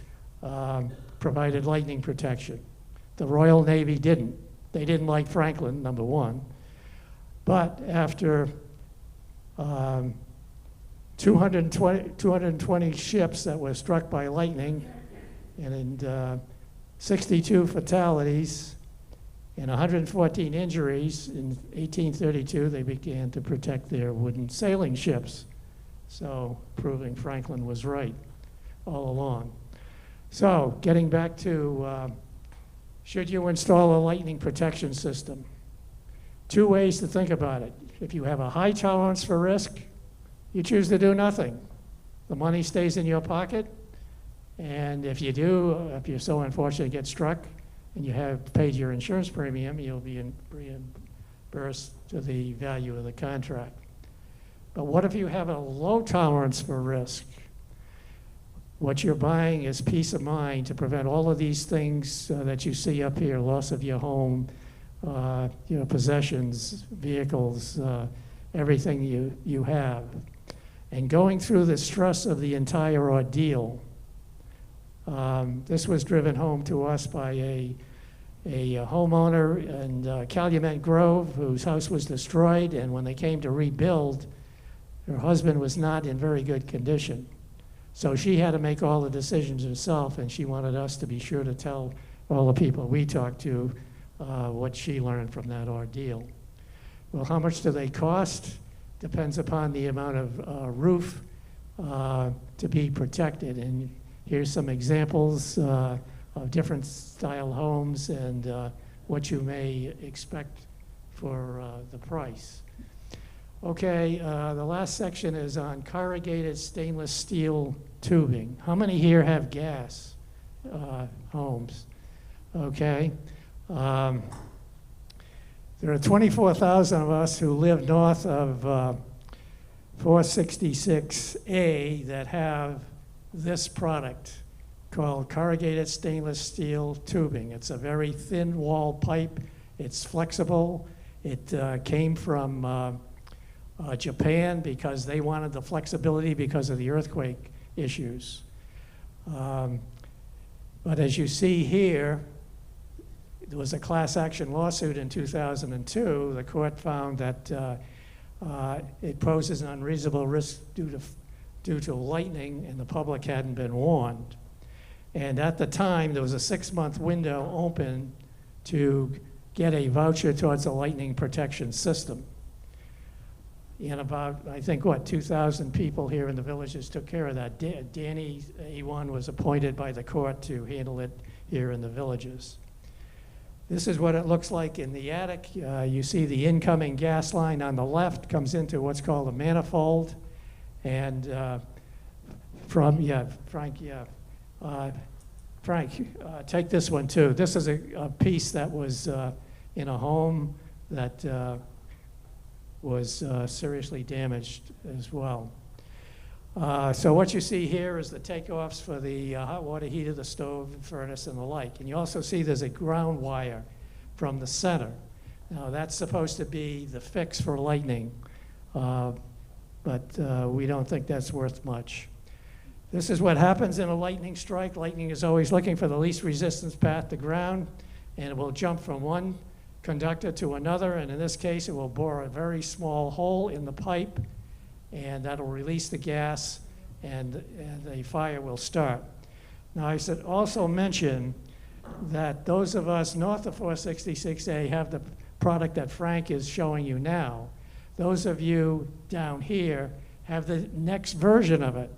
S8: provided lightning protection. The Royal Navy didn't. They didn't like Franklin, number one. But after 220 ships that were struck by lightning, and in 62 fatalities and 114 injuries, in 1832 they began to protect their wooden sailing ships. So proving Franklin was right all along. So getting back to should you install a lightning protection system? Two ways to think about it. If you have a high tolerance for risk, you choose to do nothing. The money stays in your pocket, and if you do, if you're so unfortunate to get struck and you have paid your insurance premium, you'll be reimbursed to the value of the contract. But what if you have a low tolerance for risk? What you're buying is peace of mind to prevent all of these things that you see up here, loss of your home, possessions, vehicles, everything you have. And going through the stress of the entire ordeal, this was driven home to us by a homeowner in Calumet Grove whose house was destroyed, and when they came to rebuild, her husband was not in very good condition. So she had to make all the decisions herself, and she wanted us to be sure to tell all the people we talked to what she learned from that ordeal. Well, how much do they cost? Depends upon the amount of roof to be protected. And here's some examples of different style homes and what you may expect for the price. Okay, the last section is on corrugated stainless steel tubing. How many here have gas homes? Okay. There are 24,000 of us who live north of 466A that have this product called corrugated stainless steel tubing. It's a very thin wall pipe. It's flexible. It came from Japan because they wanted the flexibility because of the earthquake issues. But as you see here, there was a class action lawsuit in 2002. The court found that it poses an unreasonable risk due to lightning, and the public hadn't been warned. And at the time, there was a 6-month window open to get a voucher towards a lightning protection system. And about, I think, 2,000 people here in the villages took care of that. Danny A1 was appointed by the court to handle it here in the villages. This is what it looks like in the attic. You see the incoming gas line on the left comes into what's called a manifold. And Frank, take this one too. This is a piece that was in a home that was seriously damaged as well. So what you see here is the takeoffs for the hot water heater, the stove, furnace, and the like. And you also see there's a ground wire from the center. Now that's supposed to be the fix for lightning, but we don't think that's worth much. This is what happens in a lightning strike. Lightning is always looking for the least resistance path to ground, and it will jump from one conductor to another, and in this case, it will bore a very small hole in the pipe, and that'll release the gas, and the fire will start. Now, I should also mention that those of us north of 466A have the product that Frank is showing you now. Those of you down here have the next version of it.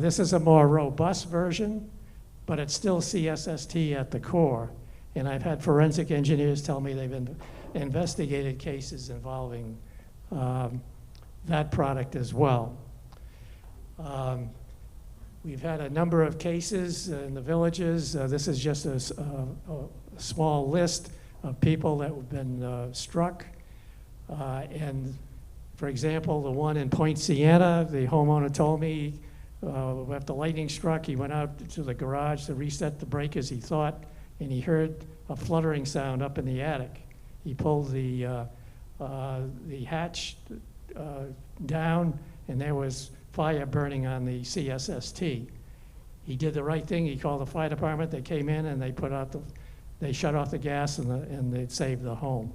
S8: This is a more robust version, but it's still CSST at the core. And I've had forensic engineers tell me they've investigated cases involving that product as well. We've had a number of cases in the villages. This is just a small list of people that have been struck. And for example, the one in Point Siena, the homeowner told me after lightning struck, he went out to the garage to reset the breakers, he thought, and he heard a fluttering sound up in the attic. He pulled the hatch down, and there was fire burning on the CSST. He did the right thing. He called the fire department. They came in and they shut off the gas and they saved the home.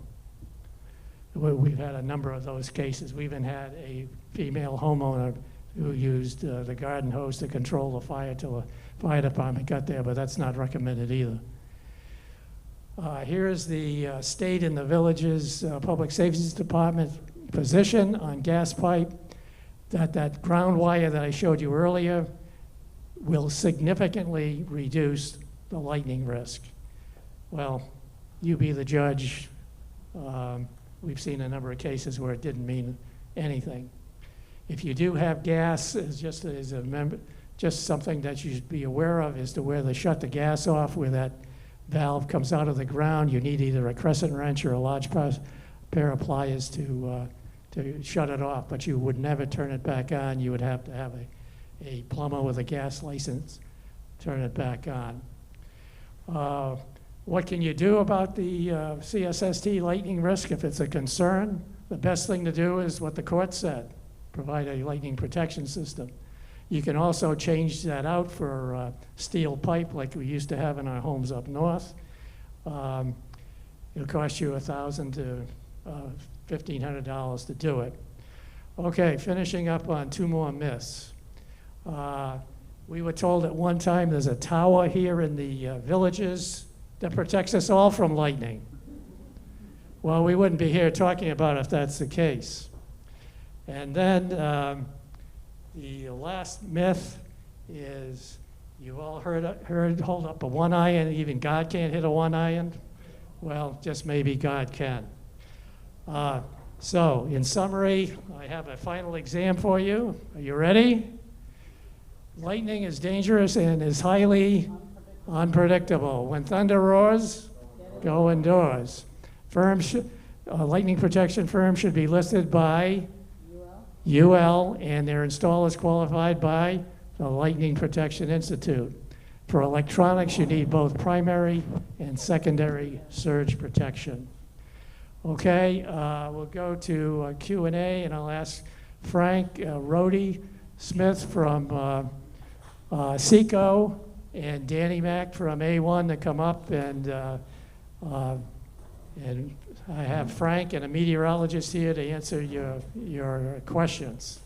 S8: We've had a number of those cases. We even had a female homeowner who used the garden hose to control the fire till the fire department got there, but that's not recommended either. Here's the state and the village's public safety department position on gas pipe. That ground wire that I showed you earlier will significantly reduce the lightning risk. Well, you be the judge. We've seen a number of cases where it didn't mean anything. If you do have gas, just something that you should be aware of is to where they shut the gas off, where that valve comes out of the ground, you need either a crescent wrench or a large pair of pliers to shut it off, but you would never turn it back on. You would have to have a plumber with a gas license turn it back on. What can you do about the CSST lightning risk if it's a concern? The best thing to do is what the court said, provide a lightning protection system. You can also change that out for steel pipe like we used to have in our homes up north. It'll cost you $1,000 to $1,500 to do it. Okay, finishing up on two more myths. We were told at one time there's a tower here in the villages that protects us all from lightning. Well, we wouldn't be here talking about it if that's the case. And then the last myth is you've all heard hold up a one iron, even God can't hit a one iron. Well, just maybe God can. So in summary, I have a final exam for you. Are you ready? Lightning is dangerous and is highly unpredictable. When thunder roars, go indoors. Lightning protection firms should be listed by UL, and their installers qualified by the Lightning Protection Institute. For electronics, you need both primary and secondary surge protection. Okay, we'll go to Q&A, and I'll ask Frank Rhodey Smith from SECO and Danny Mack from A1 to come up, and I have Frank and a meteorologist here to answer your questions.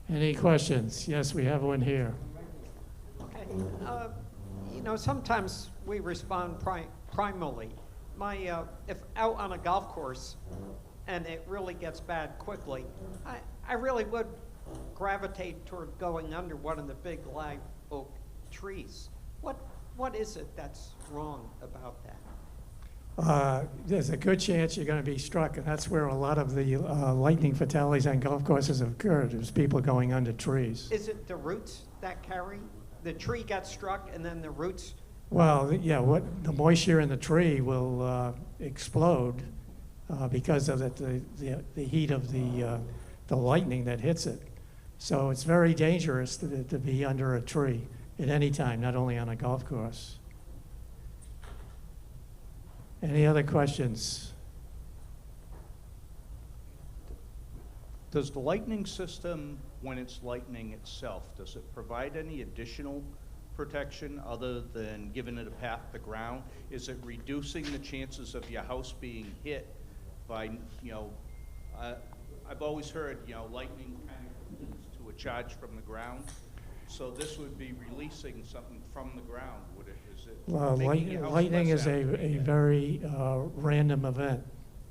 S8: Any questions? Yes, we have one here.
S4: Okay. Sometimes we respond primally. If out on a golf course and it really gets bad quickly, I really would gravitate toward going under one of the big live oak trees. What What is it that's wrong about that?
S8: There's a good chance you're going to be struck, and that's where a lot of the lightning fatalities on golf courses have occurred, is people going under trees.
S4: Is it the roots that carry? The tree got struck and then the roots?
S8: Well, yeah, the moisture in the tree will explode because of the heat of the lightning that hits it. So it's very dangerous to be under a tree at any time, not only on a golf course. Any other questions?
S9: Does the lightning system, when it's lightning itself, does it provide any additional protection other than giving it a path to ground? Is it reducing the chances of your house being hit by, I've always heard, lightning kind of leads to a charge from the ground. So this would be releasing something from the ground, would it? Is it
S8: Well,
S9: making your house
S8: lightning
S9: less
S8: is a
S9: apt?
S8: very random event,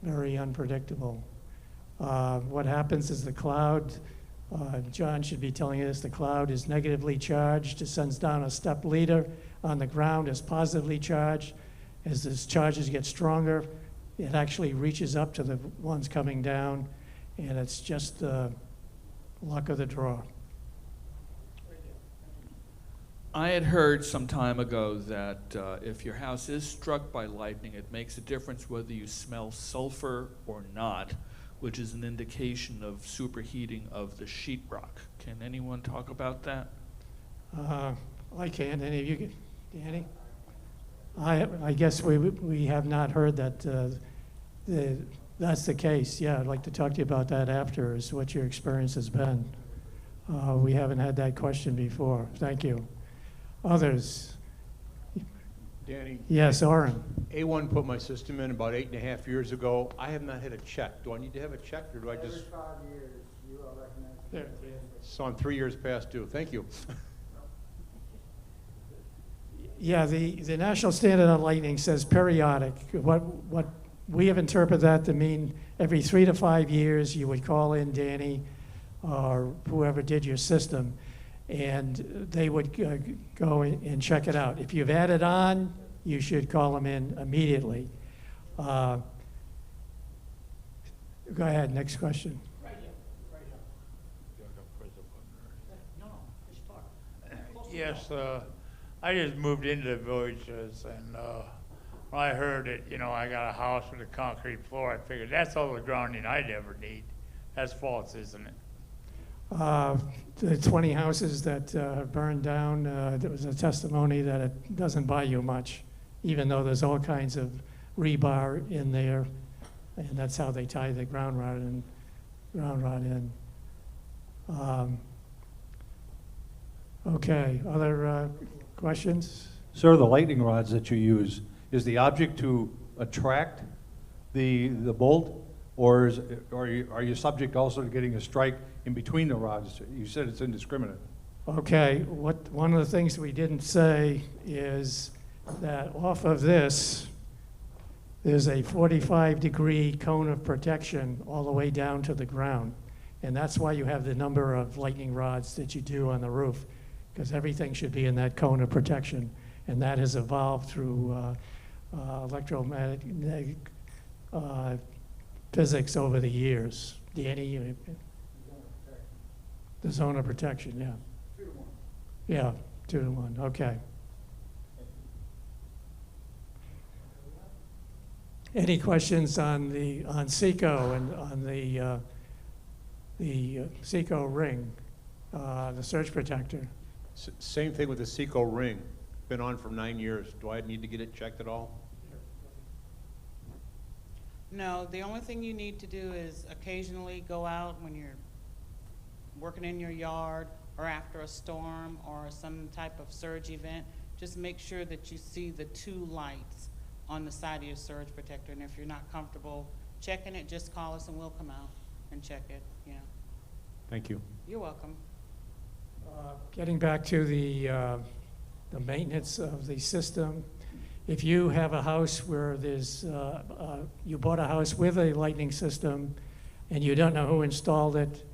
S8: very unpredictable. What happens is the cloud, John should be telling you this, the cloud is negatively charged. It sends down a step leader on the ground is positively charged. As these charges get stronger, it actually reaches up to the ones coming down, and it's just luck of the draw.
S10: I had heard some time ago that if your house is struck by lightning, it makes a difference whether you smell sulfur or not, which is an indication of superheating of the sheetrock. Can anyone talk about that?
S8: I can. Any of you, Danny? I guess we have not heard that that's the case. Yeah, I'd like to talk to you about that after, is what your experience has been. We haven't had that question before. Thank you. Others?
S11: Danny?
S8: Yes, Oren.
S11: A1 put my system in about 8.5 years ago. I have not had a check. Do I need to have a check, or do I just?
S12: Every 5 years, you are recommended.
S11: So I'm 3 years past due. Thank you.
S8: Yeah, the national standard on lightning says periodic. What we have interpreted that to mean every 3 to 5 years you would call in Danny or whoever did your system, and they would go and check it out. If you've added on, you should call them in immediately. Go ahead, next question.
S13: Yes, I just moved into the villages, and when I heard it, I got a house with a concrete floor, I figured that's all the grounding I'd ever need. That's false, isn't it?
S8: The 20 houses that burned down, there was a testimony that it doesn't buy you much, even though there's all kinds of rebar in there, and that's how they tie the ground rod in. Okay, other questions?
S14: Sir, the lightning rods that you use, is the object to attract the bolt, or are you subject also to getting a strike in between the rods? You said it's indiscriminate.
S8: Okay, one of the things we didn't say is that off of this, there's a 45-degree cone of protection all the way down to the ground. And that's why you have the number of lightning rods that you do on the roof, because everything should be in that cone of protection. And that has evolved through electromagnetic physics over the years. Danny, the zone of protection, yeah.
S12: 2 to 1.
S8: Yeah, 2 to 1, okay. Any questions on SECO and on the SECO ring, the surge protector?
S11: Same thing with the Seco ring. Been on for 9 years. Do I need to get it checked at all?
S15: No, the only thing you need to do is occasionally go out when you're working in your yard or after a storm or some type of surge event. Just make sure that you see the 2 lights on the side of your surge protector. And if you're not comfortable checking it, just call us and we'll come out and check it. Yeah.
S11: Thank you.
S15: You're welcome.
S8: Getting back to the maintenance of the system, if you have a house where there's, you bought a house with a lightning system and you don't know who installed it,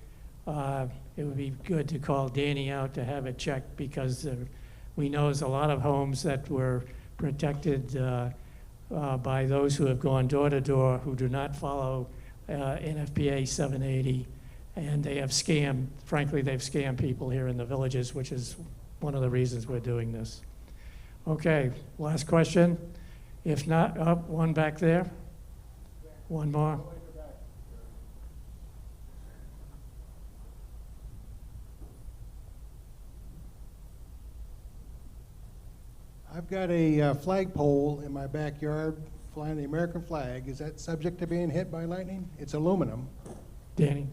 S8: it would be good to call Danny out to have it checked, because We know there's a lot of homes that were protected by those who have gone door to door, who do not follow NFPA 780, and they have scammed, frankly, they've scammed people here in the villages, which is one of the reasons we're doing this. Okay, last question. If not, one back there. One more.
S7: I've got a flagpole in my backyard flying the American flag. Is that subject to being hit by lightning? It's aluminum.
S8: Danny?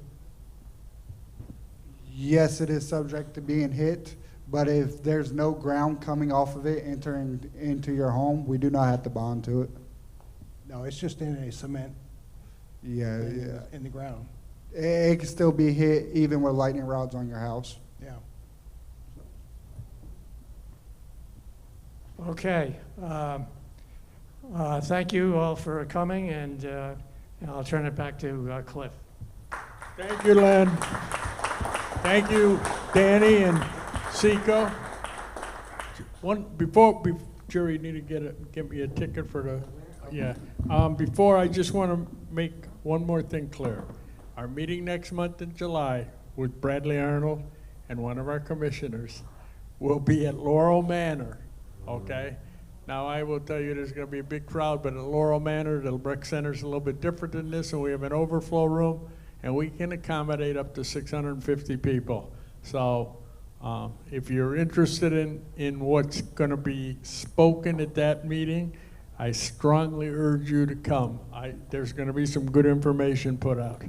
S12: Yes, it is subject to being hit, but if there's no ground coming off of it entering into your home, we do not have to bond to it.
S7: No, it's just in a cement
S12: Yeah,
S7: thing
S12: yeah.
S7: in the ground.
S12: It can still be hit even with lightning rods on your house.
S7: Yeah.
S8: Okay. Thank you all for coming, and I'll turn it back to Cliff.
S1: Thank you, Len. Thank you, Danny and Seco. Before, Jerry, you need to get me a ticket for the, yeah. Before, I just want to make one more thing clear. Our meeting next month in July with Bradley Arnold and one of our commissioners will be at Laurel Manor, okay? Now, I will tell you there's going to be a big crowd, but at Laurel Manor, the rec center's a little bit different than this, and we have an overflow room, and we can accommodate up to 650 people. So if you're interested in what's going to be spoken at that meeting, I strongly urge you to come. There's going to be some good information put out.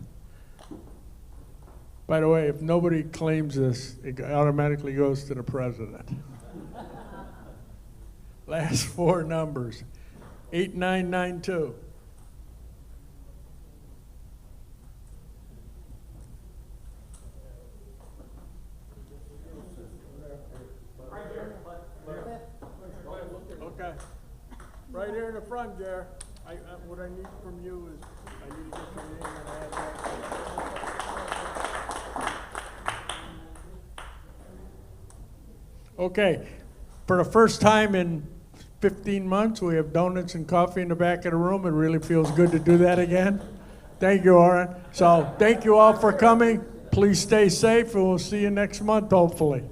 S1: By the way, if nobody claims this, it automatically goes to the president. Last four numbers, 8992. Okay. Right here in the front, Jer. What I need from you is, I need to get your name and address. Okay. For the first time in 15 months, we have donuts and coffee in the back of the room. It really feels good to do that again. Thank you, Oren. So thank you all for coming. Please stay safe, and we'll see you next month, hopefully.